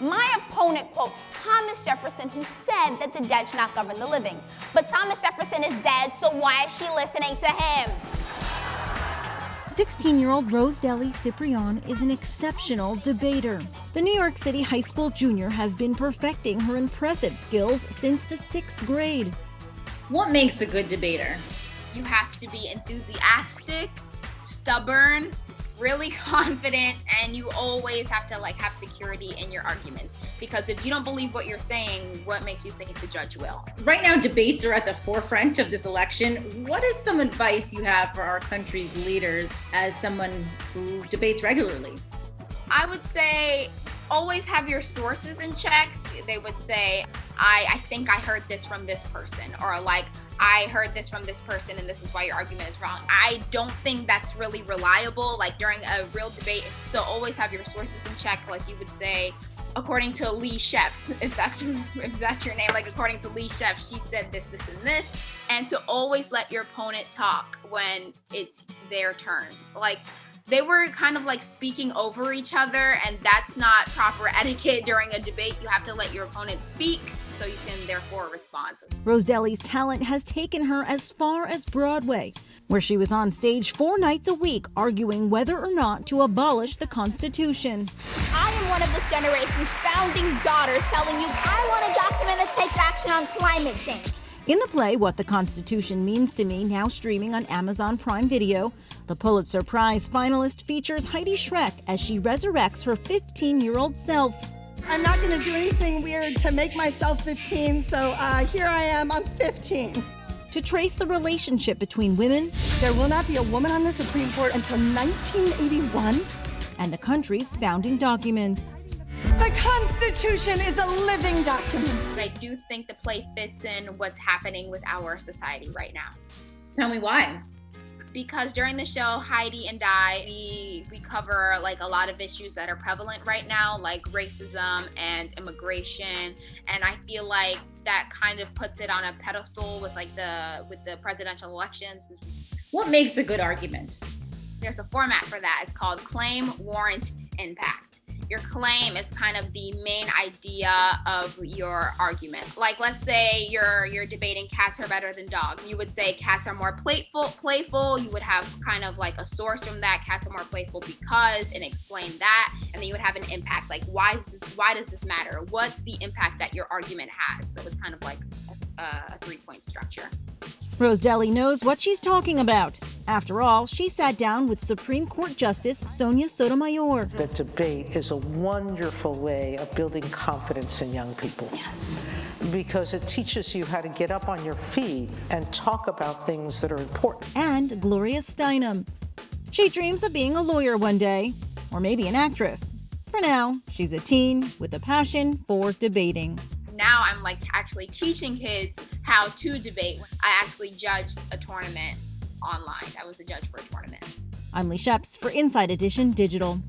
My opponent quotes Thomas Jefferson, who said that the dead should not govern the living. But Thomas Jefferson is dead, so why is she listening to him? 16-year-old Rosedeli Ciprian is an exceptional debater. The New York City high school junior has been perfecting her impressive skills since the 6th grade. What makes a good debater? You have to be enthusiastic, stubborn, really confident, and you always have to have security in your arguments, because if you don't believe what you're saying, what makes you think the judge will? Right now, debates are at the forefront of this election. What is some advice you have for our country's leaders as someone who debates regularly? I would say always have your sources in check. They would say, I think I heard this from this person, or I heard this from this person and this is why your argument is wrong. I don't think that's really reliable, during a real debate. So always have your sources in check. You would say, according to Lee Sheps, if that's your name, according to Lee Sheps, she said this, this, and this. And to always let your opponent talk when it's their turn. They were kind of speaking over each other, and that's not proper etiquette during a debate. You have to let your opponent speak so you can therefore respond. Rosedeli's talent has taken her as far as Broadway, where she was on stage 4 nights a week arguing whether or not to abolish the Constitution. I am one of this generation's founding daughters telling you I want a document that takes action on climate change. In the play, What the Constitution Means to Me, now streaming on Amazon Prime Video, the Pulitzer Prize finalist features Heidi Schreck as she resurrects her 15-year-old self. I'm not going to do anything weird to make myself 15, so here I am, I'm 15. To trace the relationship between women, There will not be a woman on the Supreme Court until 1981. and the country's founding documents. The Constitution is a living document. But I do think the play fits in what's happening with our society right now. Tell me why. Because during the show, Heidi and I, we cover a lot of issues that are prevalent right now, like racism and immigration. And I feel like that kind of puts it on a pedestal with the presidential elections. What makes a good argument? There's a format for that. It's called claim, warrant, impact. Your claim is kind of the main idea of your argument. Let's say you're debating cats are better than dogs. You would say cats are more playful. You would have kind of a source from that. Cats are more playful because, and explain that. And then you would have an impact. Why does this matter? What's the impact that your argument has? So it's kind of a 3-point structure. Rosedeli knows what she's talking about. After all, she sat down with Supreme Court Justice Sonia Sotomayor. The debate is a wonderful way of building confidence in young people. Because it teaches you how to get up on your feet and talk about things that are important. And Gloria Steinem. She dreams of being a lawyer one day, or maybe an actress. For now, she's a teen with a passion for debating. Now I'm actually teaching kids how to debate. I actually judged a tournament online. I was a judge for a tournament. I'm Lee Sheps for Inside Edition Digital.